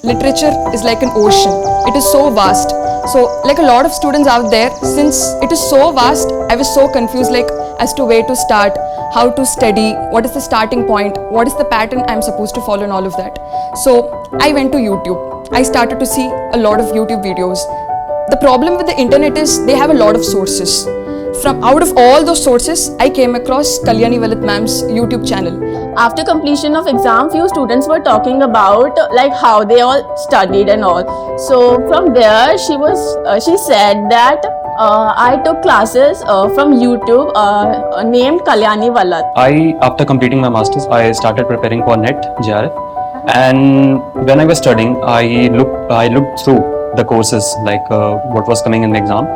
literature is like an ocean. It is so vast. So like a lot of students out there, since it is so vast, I was so confused like as to where to start, how to study, what is the starting point, what is the pattern I'm supposed to follow and all of that. So I went to YouTube. I started to see a lot of YouTube videos. The problem with the internet is they have a lot of sources. From out of all those sources, I came across Kalyani Vallath ma'am's YouTube channel. After completion of exam, few students were talking about like how they all studied and all. So from there, she said that I took classes from YouTube named Kalyani Vallath. After completing my masters, I started preparing for NET JRF, and when I was studying, I looked through the courses like what was coming in the exam,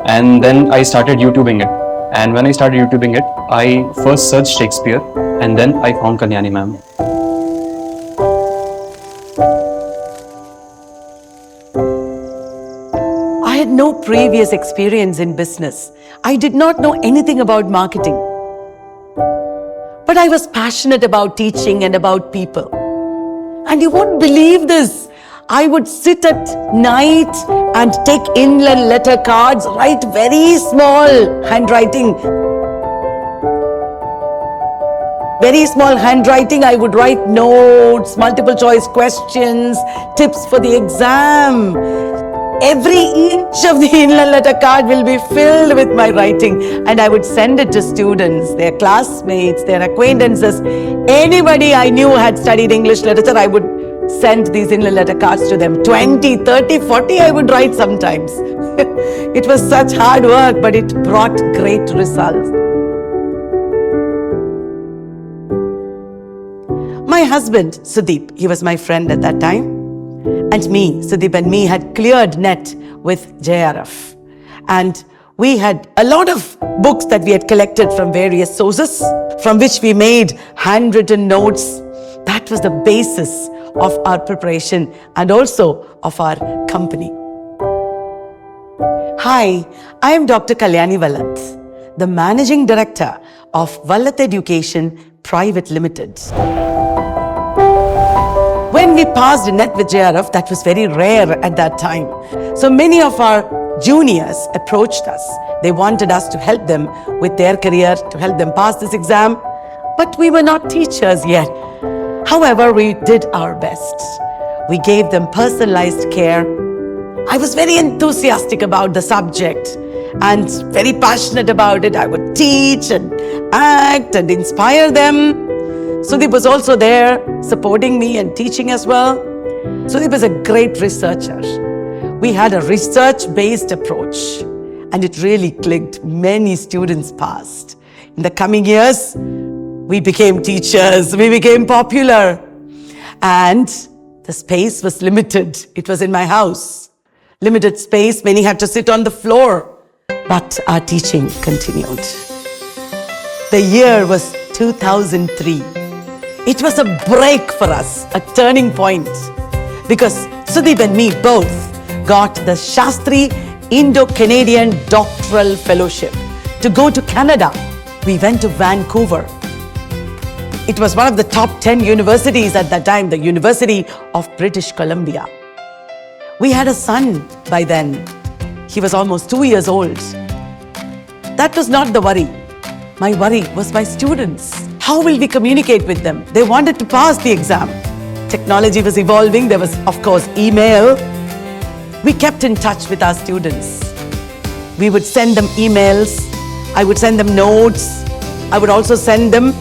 and then I started YouTubing it. And when I started YouTubing it, I first searched Shakespeare, and then I found Kalyani ma'am. I had no previous experience in business. I did not know anything about marketing. But I was passionate about teaching and about people. And you won't believe this. I would sit at night and take inland letter cards, write very small handwriting. Very small handwriting, I would write notes, multiple choice questions, tips for the exam. Every inch of the inland letter card will be filled with my writing, and I would send it to students, their classmates, their acquaintances. Anybody I knew had studied English literature, I would send these inland letter cards to them. 20, 30, 40 I would write sometimes. It was such hard work, but it brought great results. My husband, Sudeep, he was my friend at that time. And me, Sudeep and me had cleared NET with JRF. And we had a lot of books that we had collected from various sources, from which we made handwritten notes. That was the basis of our preparation and also of our company. Hi, I am Dr. Kalyani Vallath, the Managing Director of Vallath Education Private Limited. When we passed NET with JRF, that was very rare at that time. So many of our juniors approached us. They wanted us to help them with their career, to help them pass this exam. But we were not teachers yet. However, we did our best. We gave them personalized care. I was very enthusiastic about the subject and very passionate about it. I would teach and act and inspire them. Sudeep was also there supporting me and teaching as well. Sudeep is a great researcher. We had a research-based approach and it really clicked. Many students passed. In the coming years, we became teachers, we became popular. And the space was limited. It was in my house. Limited space, many had to sit on the floor. But our teaching continued. The year was 2003. It was a break for us, a turning point. Because Sudeep and me both got the Shastri Indo-Canadian Doctoral Fellowship to go to Canada. We went to Vancouver. It was one of the top 10 universities at that time, the University of British Columbia. We had a son by then. He was almost 2 years old. That was not the worry. My worry was my students. How will we communicate with them? They wanted to pass the exam. Technology was evolving. There was, of course, email. We kept in touch with our students. We would send them emails. I would send them notes. I would also send them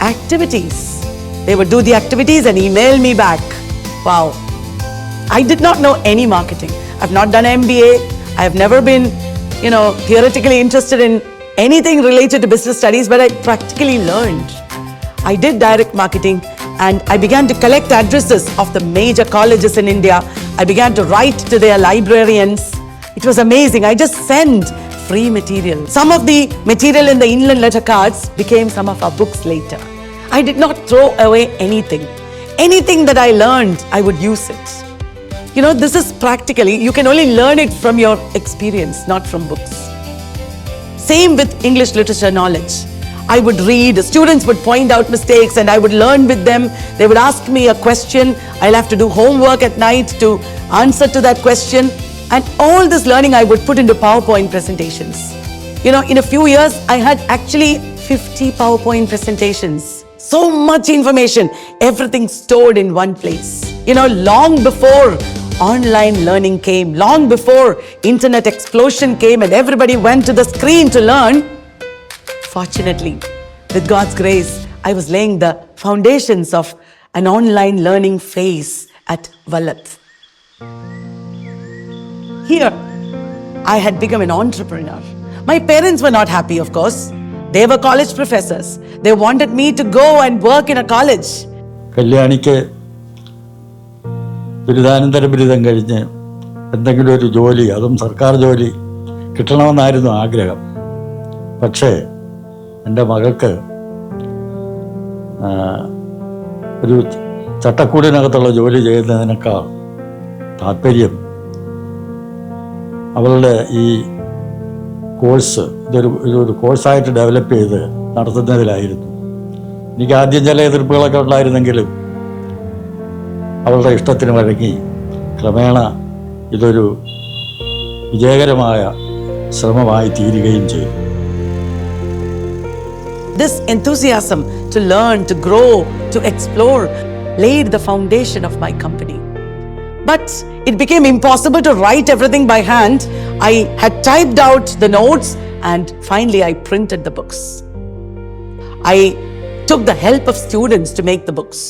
activities. They would do the activities and email me back. Wow. I did not know any marketing. I've not done MBA. I have never been, theoretically interested in anything related to business studies, but I practically learned. I did direct marketing and I began to collect addresses of the major colleges in India. I began to write to their librarians. It was amazing. I just sent free material. Some of the material in the inland letter cards became some of our books later. I did not throw away anything. Anything that I learned, I would use it. This is practically, you can only learn it from your experience, not from books. Same with English literature knowledge. I would read, students would point out mistakes and I would learn with them. They would ask me a question. I'll have to do homework at night to answer to that question. And all this learning I would put into PowerPoint presentations. In a few years, I had actually 50 PowerPoint presentations. So much information, everything stored in one place. Long before online learning came, long before internet explosion came and everybody went to the screen to learn, fortunately, with God's grace, I was laying the foundations of an online learning phase at Vallath. Here, I had become an entrepreneur. My parents were not happy, of course. They were college professors. They wanted me to go and work in a college. കല്യാണിക്ക് ബിരുദാനന്തര ബിരുദം കഴിഞ്ഞ് എന്തെങ്കിലും ഒരു ജോലി, അതും സർക്കാർ ജോലി കിട്ടണമെന്നായിരുന്നു ആഗ്രഹം. പക്ഷേ എൻ്റെ മകൾക്ക് ഒരു ചട്ടക്കൂടിനകത്തുള്ള ജോലി ചെയ്യുന്നതിനേക്കാൾ താല്പര്യം അവളുടെ ഈ കോഴ്സ് ഇതൊരു കോഴ്സായിട്ട് ഡെവലപ്പ് ചെയ്ത് നടത്തുന്നതിലായിരുന്നു. എനിക്ക് ആദ്യം ചില എതിർപ്പുകളൊക്കെ ഉണ്ടായിരുന്നെങ്കിലും അവളുടെ ഇഷ്ടത്തിന് വഴങ്ങി ക്രമേണ ഇതൊരു വിജയകരമായ ശ്രമമായി തീരുകയും ചെയ്തു. This enthusiasm to learn, to grow, to explore laid the foundation of my company. But it became impossible to write everything by hand. I had typed out the notes and finally I printed the books. I took the help of students to make the books.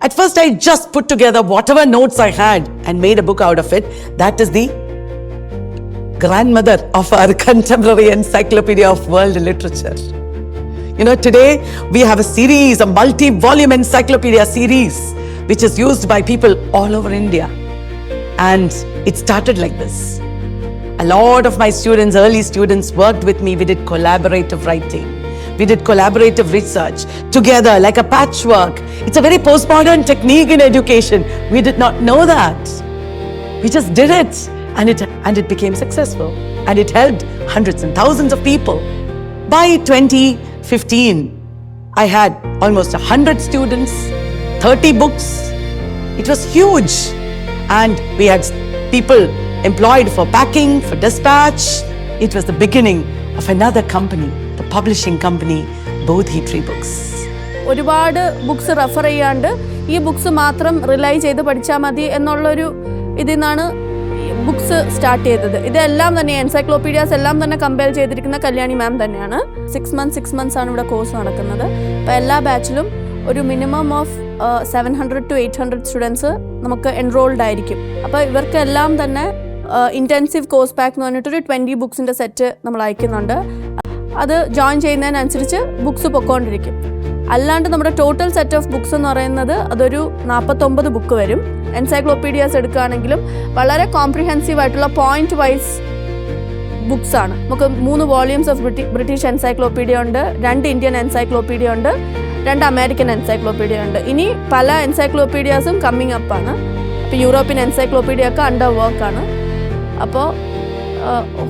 At first I just put together whatever notes I had and made a book out of it. That is the grandmother of our contemporary encyclopedia of world literature. Today we have a series, a multi-volume encyclopedia series, which is used by people all over India. And it started like this. A lot of my students, early students, worked with me. We did collaborative writing. We did collaborative research together like a patchwork. It's a very postmodern technique in education. We did not know that. We just did it. And it became successful. And it helped hundreds and thousands of people. By 2015, I had almost 100 students, 30 books. It was huge. And we had people employed for packing, for dispatch. It was the beginning of another company, the publishing company, Bodhi Tree Books. ഒരുപാട് books refer ചെയ്യാണ്ട് ഈ books മാത്രം rely ചെയ്ത് പഠിച്ചാൽ മതി എന്നുള്ളൊരു ഇതിൽ നിന്നാണ് ബുക്സ് സ്റ്റാർട്ട് ചെയ്തത്. ഇതെല്ലാം തന്നെ എൻസൈക്ലോപീഡിയാസ് എല്ലാം തന്നെ കമ്പയർ ചെയ്തിരിക്കുന്ന കല്യാണി മാം തന്നെയാണ്. 6 months ആണ് ഇവിടെ കോഴ്സ് നടക്കുന്നത്. അപ്പോൾ എല്ലാ ബാച്ചിലും ഒരു മിനിമം ഓഫ് 700 to 800 സ്റ്റുഡൻസ് നമുക്ക് എൻറോൾഡ് ആയിരിക്കും. അപ്പോൾ ഇവർക്കെല്ലാം തന്നെ ഇൻറ്റൻസീവ് കോഴ്സ് പാക്ക് എന്ന് പറഞ്ഞിട്ടൊരു 20 ബുക്സിൻ്റെ സെറ്റ് നമ്മൾ അയക്കുന്നുണ്ട്. അത് ജോയിൻ ചെയ്യുന്നതിനനുസരിച്ച് ബുക്സ് പൊക്കോണ്ടിരിക്കും. അല്ലാണ്ട് നമ്മുടെ ടോട്ടൽ സെറ്റ് ഓഫ് ബുക്സ് എന്ന് പറയുന്നത് അതൊരു 49 ബുക്ക് വരും. എൻസൈക്ലോപീഡിയാസ് എടുക്കുകയാണെങ്കിലും വളരെ കോംപ്രിഹെൻസീവ് ആയിട്ടുള്ള പോയിന്റ് വൈസ് ബുക്സ് ആണ്. നമുക്ക് 3 വോള്യൂംസ് ഓഫ് ബ്രിട്ടീഷ് എൻസൈക്ലോപീഡിയ ഉണ്ട്, 2 ഇന്ത്യൻ എൻസൈക്ലോപീഡിയ ഉണ്ട്, 2 അമേരിക്കൻ എൻസൈക്ലോപീഡിയ ഉണ്ട്. ഇനി പല എൻസൈക്ലോപീഡിയാസും കമ്മിങ് അപ്പാണ്. ഇപ്പോൾ യൂറോപ്യൻ എൻസൈക്ലോപീഡിയ ഒക്കെ അണ്ടർ വർക്കാണ്. അപ്പോൾ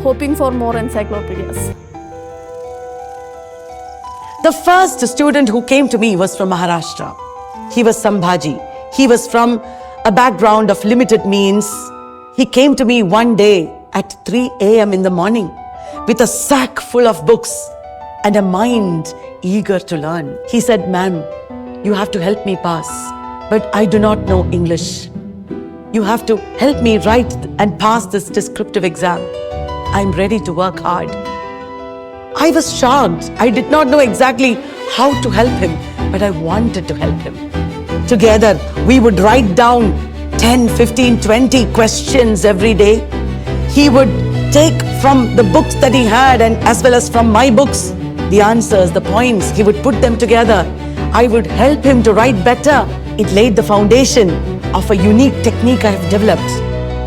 hoping for more encyclopedias. The first student who came to me was from Maharashtra. He was Sambhaji. He was from a background of limited means. He came to me one day at 3 a.m. in the morning with a sack full of books and a mind eager to learn. He said, "Ma'am, you have to help me pass, but I do not know English. You have to help me write and pass this descriptive exam. I'm ready to work hard." I was shocked. I did not know exactly how to help him, but I wanted to help him. Together, we would write down 10, 15, 20 questions every day. He would take from the books that he had and as well as from my books, the answers, the points, he would put them together. I would help him to write better. It laid the foundation of a unique technique I have developed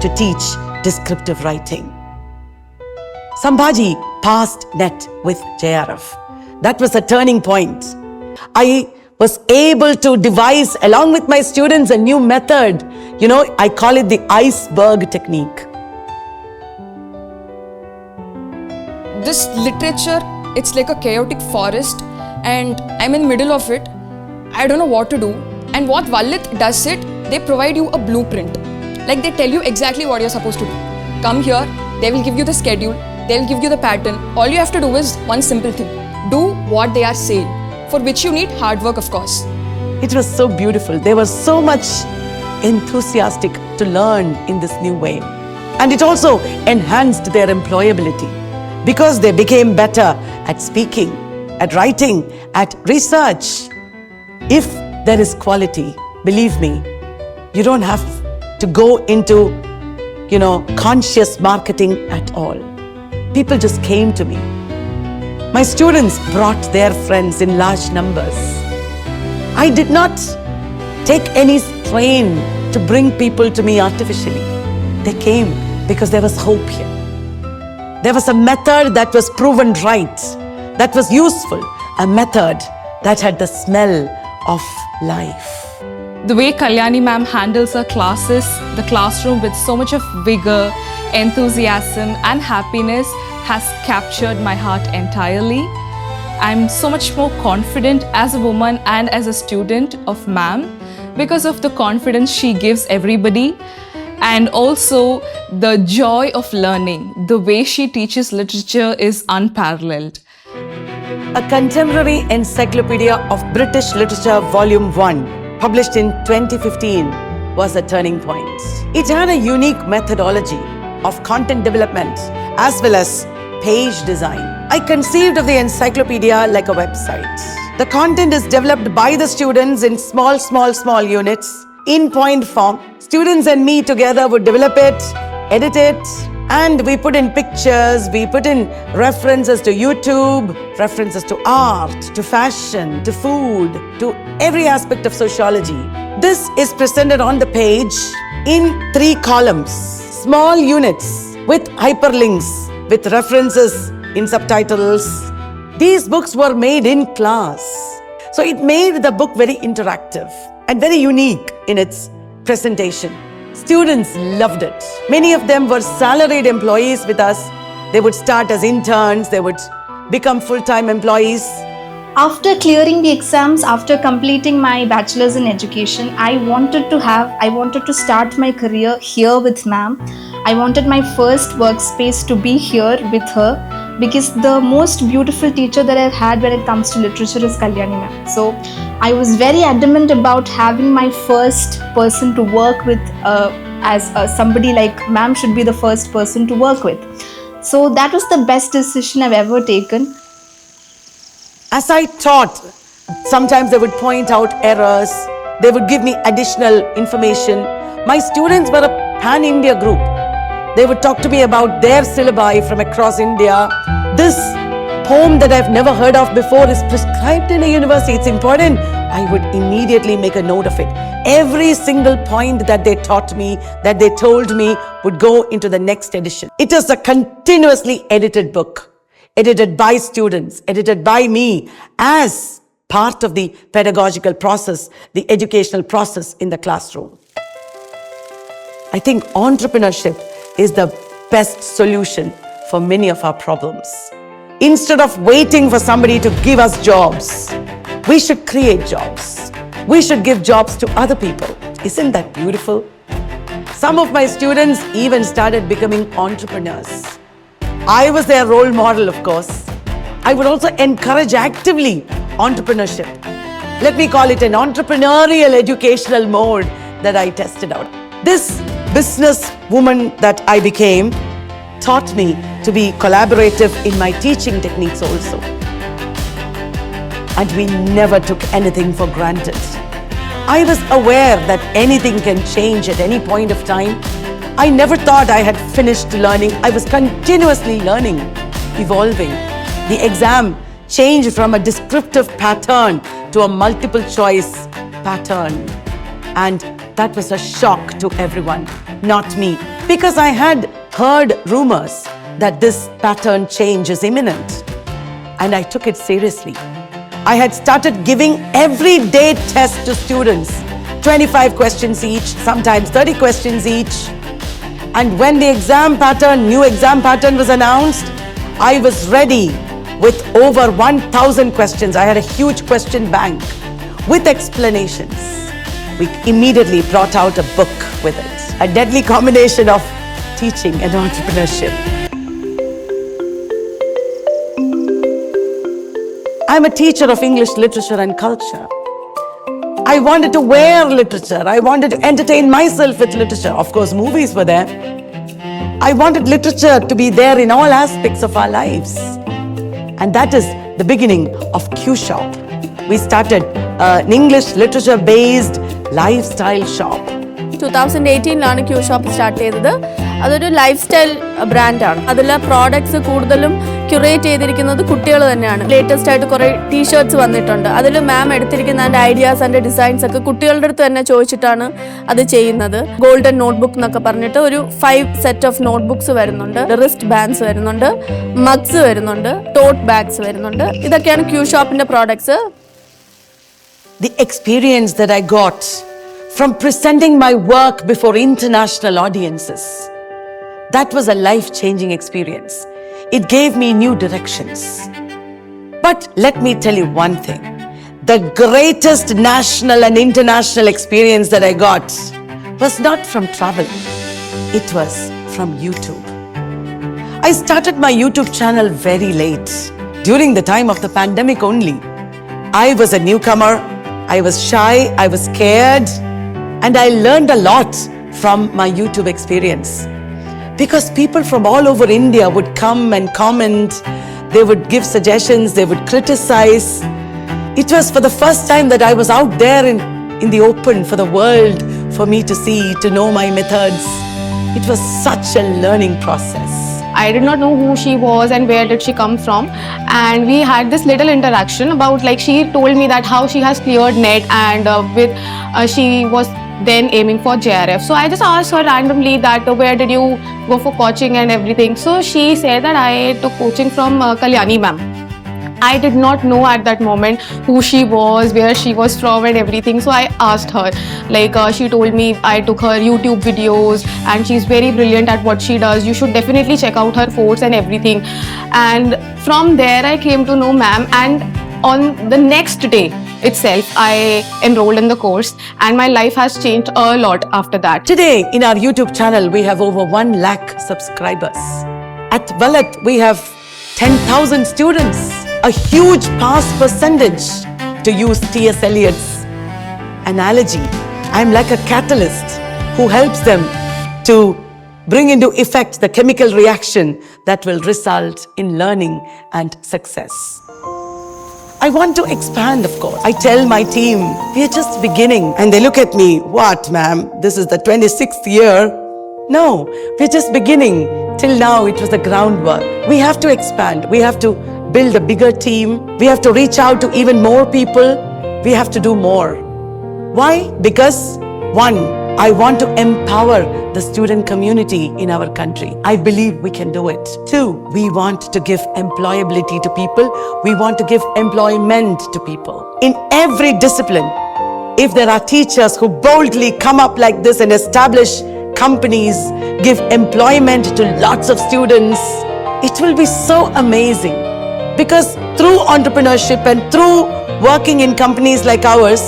to teach descriptive writing. Sambhaji passed NET with JRF. That was a turning point. I was able to devise, along with my students, a new method. I call it the Iceberg technique. This literature, it's like a chaotic forest and I'm in the middle of it. I don't know what to do. And what Vallath does it, they provide you a blueprint. Like they tell you exactly what you're supposed to do. Come here, they will give you the schedule, they will give you the pattern. All you have to do is one simple thing. Do what they are saying, for which you need hard work, of course. It was so beautiful. They were so much enthusiastic to learn in this new way. And it also enhanced their employability because they became better at speaking, at writing, at research. If there is quality, believe me, you don't have to go into, conscious marketing at all. People just came to me. My students brought their friends in large numbers. I did not take any strain to bring people to me artificially. They came because there was hope here. There was a method that was proven right, that was useful, a method that had the smell of life. The way Kalyani ma'am handles her classes, the classroom with so much of vigor, enthusiasm and happiness has captured my heart entirely. I'm so much more confident as a woman and as a student of ma'am because of the confidence she gives everybody, and also the joy of learning. The way she teaches literature is unparalleled. A Contemporary Encyclopedia of British Literature Volume 1, published in 2015, was a turning point. It had a unique methodology of content development as well as page design. I conceived of the encyclopedia like a website. The content is developed by the students in small units, in point form. Students and me together would develop it, edit it, and we put in pictures, we put in references to YouTube, references to art, to fashion, to food, to every aspect of sociology. This is presented on the page in 3 columns, small units with hyperlinks, with references in subtitles. These books were made in class. So it made the book very interactive and very unique in its presentation. Students loved it. Many of them were salaried employees with us. They would start as interns, they would become full-time employees. After clearing the exams, after completing my bachelor's in education, I wanted to start my career here with ma'am. I wanted my first workspace to be here with her because the most beautiful teacher that I've had when it comes to literature is Kalyani ma'am. So I was very adamant about having my first person to work with somebody like ma'am should be the first person to work with. So that was the best decision I've ever taken. As I taught, sometimes they would point out errors, they would give me additional information. My students were a pan-India group. They would talk to me about their syllabi from across India. This poem that I've never heard of before is prescribed in a university. It's important. I would immediately make a note of it. Every single point that they taught me, that they told me, would go into the next edition. It is a continuously edited book, edited by students, edited by me as part of the pedagogical process, the educational process in the classroom. I think entrepreneurship is the best solution for many of our problems. Instead of waiting for somebody to give us jobs, we should create jobs. We should give jobs to other people. Isn't that beautiful? Some of my students even started becoming entrepreneurs. I was their role model, of course. I would also encourage actively entrepreneurship. Let me call it an entrepreneurial educational mode that I tested out. This business woman that I became taught me to be collaborative in my teaching techniques also. And we never took anything for granted. I was aware that anything can change at any point of time. I never thought I had finished learning. I was continuously learning, evolving. The exam changed from a descriptive pattern to a multiple choice pattern. And that was a shock to everyone, not me, because I had heard rumors that this pattern change is imminent. And I took it seriously. I had started giving everyday tests to students, 25 questions each, sometimes 30 questions each. And when the new exam pattern was announced, I was ready with over 1,000 questions. I had a huge question bank with explanations. We immediately brought out a book with it. A deadly combination of teaching and entrepreneurship. I'm a teacher of English literature and culture. I wanted to wear literature. I wanted to entertain myself with literature. Of course, movies were there. I wanted literature to be there in all aspects of our lives. And that is the beginning of Q Shop. We started an English literature-based lifestyle shop. 2018 Q Shop start ചെയ്തത്. അതൊരു life style ബ്രാൻഡാണ്. അതിലെ products കൂടുതലും curate ചെയ്തിരിക്കുന്നത് കുട്ടികൾ തന്നെയാണ്. Latest ആയിട്ട് കുറേ ടീഷർട്ട്സ് വന്നിട്ടുണ്ട്. അതിൽ മാം എടുത്തിരിക്കുന്ന അതിൻ്റെ ഐഡിയാസ് അതിൻ്റെ ഡിസൈൻസ് ഒക്കെ കുട്ടികളുടെ അടുത്ത് തന്നെ ചോദിച്ചിട്ടാണ് അത് ചെയ്യുന്നത്. ഗോൾഡൻ നോട്ട്ബുക്ക് എന്നൊക്കെ പറഞ്ഞിട്ട് ഒരു 5 സെറ്റ് ഓഫ് നോട്ട്ബുക്സ് വരുന്നുണ്ട്, റിസ്റ്റ് ബാൻഡ്സ് വരുന്നുണ്ട്, മഗ്സ് വരുന്നുണ്ട്, ടോട്ട് ബാഗ്സ് വരുന്നുണ്ട്. ഇതൊക്കെയാണ് ക്യൂ ഷോപ്പിൻ്റെ products. The experience that I got from presenting my work before international audiences, that was a life-changing experience. It gave me new directions. But let me tell you one thing. The greatest national and international experience that I got was not from travel. It was from YouTube. I started my YouTube channel very late, during the time of the pandemic only. I was a newcomer. I was shy, I was scared, and I learned a lot from my YouTube experience. Because people from all over India would come and comment, they would give suggestions, they would criticize. It was for the first time that I was out there in the open for the world, for me to see, to know my methods. It was such a learning process. I did not know who she was and where did she come from, and we had this little interaction about, like, she told me that how she has cleared NET and she was then aiming for JRF. So I just asked her randomly that where did you go for coaching and everything. So she said that I took coaching from Kalyani ma'am. I did not know at that moment who she was, where she was from and everything. So I asked her, like she told me I took her YouTube videos and she's very brilliant at what she does. You should definitely check out her course and everything. And from there I came to know ma'am, and on the next day itself I enrolled in the course and my life has changed a lot after that. Today in our YouTube channel we have over 1 lakh subscribers. At Vallath we have 10,000 students. A huge pass percentage, to use T.S. Eliot's analogy. I'm like a catalyst who helps them to bring into effect the chemical reaction that will result in learning and success. I want to expand, of course. I tell my team, we are just beginning. And they look at me, what, ma'am? This is the 26th year. No, we're just beginning. Till now, it was the groundwork. We have to expand. We have to build a bigger team. We have to reach out to even more people. We have to do more. Why? Because, one, I want to empower the student community in our country. I believe we can do it. Two, we want to give employability to people. We want to give employment to people. In every discipline, if there are teachers who boldly come up like this and establish companies, give employment to lots of students, it will be so amazing. Because through entrepreneurship and through working in companies like ours,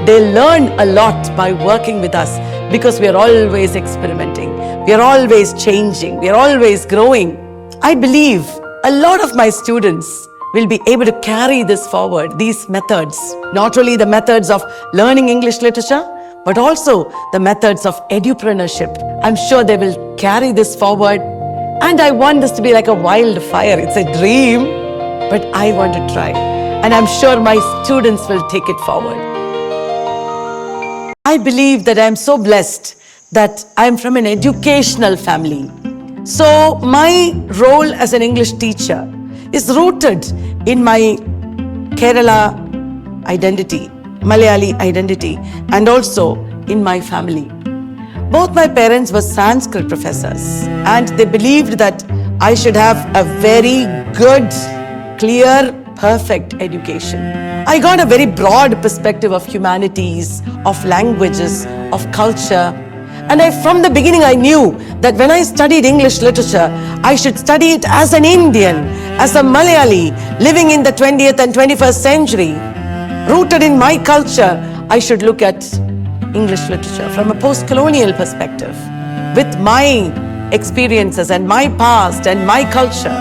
they learn a lot by working with us, because we are always experimenting, we are always changing, we are always growing. I believe a lot of my students will be able to carry this forward, these methods, not only the methods of learning English literature, but also the methods of edupreneurship. I'm sure they will carry this forward, and I want this to be like a wildfire. It's a dream, but I want to try, and I'm sure my students will take it forward. I believe that I'm so blessed that I'm from an educational family. So my role as an English teacher is rooted in my Kerala identity, Malayali identity, and also in my family. Both my parents were Sanskrit professors, and they believed that I should have a very good, clear, perfect education. I got a very broad perspective of humanities, of languages, of culture, And from the beginning, I knew that when I studied English literature, I should study it as an Indian, as a Malayali, living in the 20th and 21st century. Rooted in my culture, I should look at English literature from a post-colonial perspective, with my experiences and my past and my culture,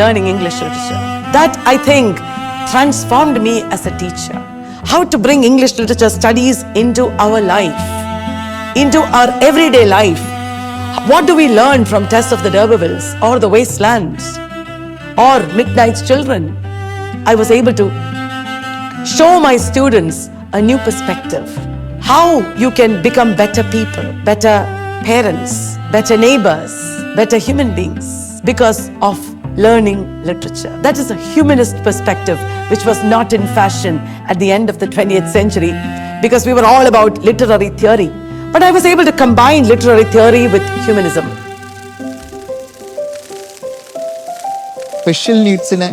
learning English literature. That, I think, transformed me as a teacher. How to bring English literature studies into our life, into our everyday life. What do we learn from Tess of the D'Urbervilles or The Wastelands or Midnight's Children? I was able to show my students a new perspective. How you can become better people, better parents, better neighbors, better human beings because of learning literature. That is a humanist perspective which was not in fashion at the end of the 20th century because we were all about literary theory. But I was able to combine literary theory with humanism. Special നീഡ്സിനെ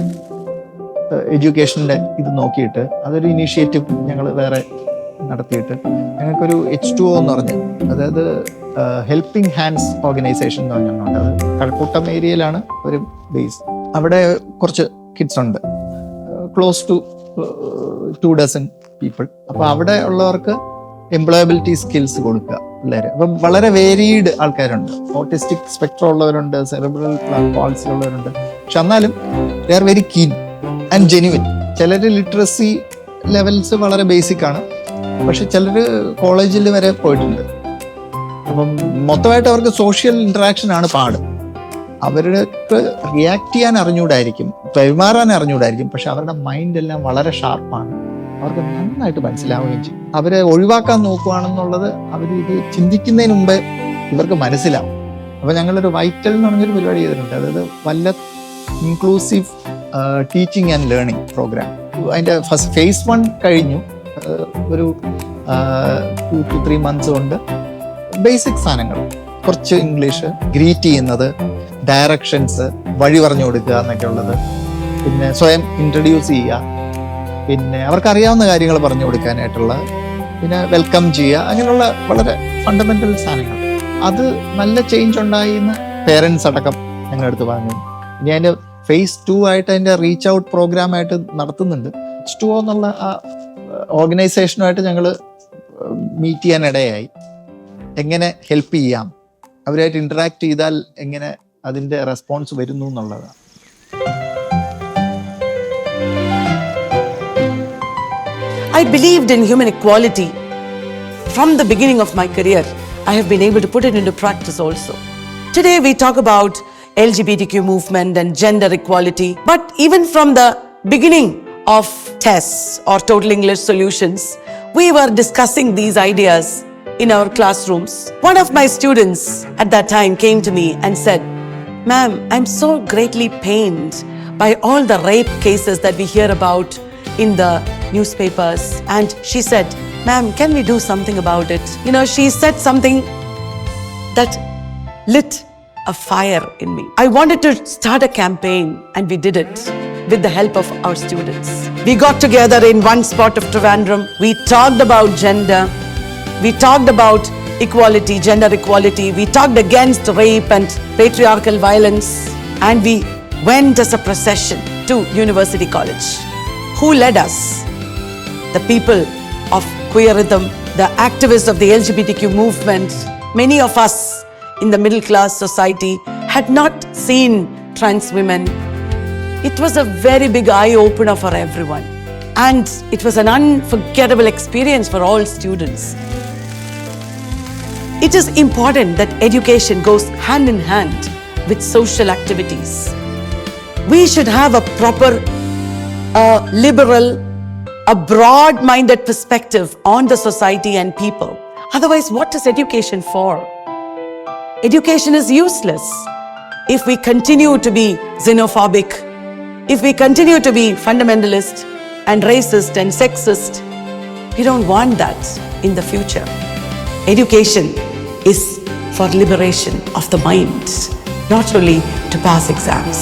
എഡ്യൂക്കേഷൻ്റെ ഇത് നോക്കിയിട്ട് അതൊരു initiative ഞങ്ങൾ വേറെ നടത്തിയിട്ട് ഞങ്ങൾക്കൊരു H2O എന്ന് പറഞ്ഞ്, അതായത് ഹെൽപ്പിംഗ് ഹാൻഡ്സ് ഓർഗനൈസേഷൻ എന്ന് പറഞ്ഞുകൊണ്ട്, അത് കഴക്കൂട്ടം ഏരിയയിലാണ് ഒരു ബേസ്. അവിടെ കുറച്ച് കിഡ്സ് ഉണ്ട്, ക്ലോസ് ടു 2 dozen പീപ്പിൾ. അപ്പോൾ അവിടെ ഉള്ളവർക്ക് എംപ്ലോയബിലിറ്റി സ്കിൽസ് കൊടുക്കുക പിള്ളേർ. അപ്പം വളരെ വേരീഡ് ആൾക്കാരുണ്ട്, ഓട്ടിസ്റ്റിക് സ്പെക്ട്രം ഉള്ളവരുണ്ട്, സെറിബ്രൽ പാൾസി ഉള്ളവരുണ്ട്. പക്ഷെ എന്നാലും they are very keen and genuine. ചിലർ ലിറ്ററസി ലെവൽസ് വളരെ ബേസിക് ആണ്, പക്ഷെ ചിലർ കോളേജിൽ വരെ പോയിട്ടുണ്ട്. അപ്പം മൊത്തമായിട്ട് അവർക്ക് സോഷ്യൽ ഇൻറ്ററാക്ഷൻ ആണ് പാട്. അവർക്ക് റിയാക്ട് ചെയ്യാൻ അറിഞ്ഞുകൂടായിരിക്കും, പെരുമാറാൻ അറിഞ്ഞുകൂടായിരിക്കും, പക്ഷെ അവരുടെ മൈൻഡ് എല്ലാം വളരെ ഷാർപ്പാണ്. അവർക്ക് നന്നായിട്ട് മനസ്സിലാവുകയും ചെയ്യും. അവരെ ഒഴിവാക്കാൻ നോക്കുകയാണെന്നുള്ളത് അവർ ഇത് ചിന്തിക്കുന്നതിന് മുമ്പേ ഇവർക്ക് മനസ്സിലാവും. അപ്പോൾ ഞങ്ങളൊരു വൈറ്റൽ എന്ന് പറഞ്ഞൊരു പരിപാടി ചെയ്തിട്ടുണ്ട്, അതായത് വല്ലത്ത് inclusive teaching and learning programme. അതിൻ്റെ phase 1 കഴിഞ്ഞു. ഒരു 2 to 3 months കൊണ്ട് ബേസിക് സാധനങ്ങൾ, കുറച്ച് ഇംഗ്ലീഷ്, ഗ്രീറ്റ് ചെയ്യുന്നത്, ഡയറക്ഷൻസ്, വഴി പറഞ്ഞു കൊടുക്കുക എന്നൊക്കെ ഉള്ളത്, പിന്നെ സ്വയം ഇൻട്രൊഡ്യൂസ് ചെയ്യുക, പിന്നെ അവർക്കറിയാവുന്ന കാര്യങ്ങൾ പറഞ്ഞു കൊടുക്കാനായിട്ടുള്ള, പിന്നെ വെൽക്കം ചെയ്യുക, അങ്ങനെയുള്ള വളരെ ഫണ്ടമെന്റൽ സാധനങ്ങൾ. അത് നല്ല ചേഞ്ച് ഉണ്ടായി എന്ന് പേരൻസ് അടക്കം ഞങ്ങളുടെ അടുത്ത് പറഞ്ഞു. ഇനി അതിൻ്റെ phase 2 ആയിട്ട് അതിൻ്റെ റീച്ച് ഔട്ട് പ്രോഗ്രാമായിട്ട് നടത്തുന്നുണ്ട്. H2O എന്നുള്ള ആ ഓർഗനൈസേഷനുമായിട്ട് ഞങ്ങൾ മീറ്റ് ചെയ്യാനിടയായി. എങ്ങനെ ഹെൽപ്പ് ചെയ്യാം, അവരായിട്ട് ഇൻറ്ററാക്ട് ചെയ്താൽ എങ്ങനെ അതിൻ്റെ റെസ്പോൺസ് വരുന്നു എന്നുള്ളതാണ്. I believed in human equality. From the beginning of my career, I have been able to put it into practice also. Today we talk about LGBTQ movement and gender equality, but even from the beginning of TESS or Total English Solutions, we were discussing these ideas in our classrooms. One of my students at that time came to me and said, "Ma'am, I'm so greatly pained by all the rape cases that we hear about in the newspapers." And she said, "Ma'am, can we do something about it?" You know, she said something that lit a fire in me. I wanted to start a campaign, and we did it with the help of our students. We got together in one spot of Trivandrum. We talked about gender. We talked about equality, gender equality. We talked against rape and patriarchal violence. And we went as a procession to University College. Who led us? The people of queerism, the activists of the LGBTQ movement. Many of us in the middle class society had not seen trans women. It was a very big eye-opener for everyone. And it was an unforgettable experience for all students. It is important that education goes hand in hand with social activities. We should have a proper, liberal, a broad-minded perspective on the society and people. Otherwise, what is education for? Education is useless if we continue to be xenophobic, if we continue to be fundamentalist and racist and sexist. We don't want that in the future. Education is for liberation of the mind, not only to pass exams.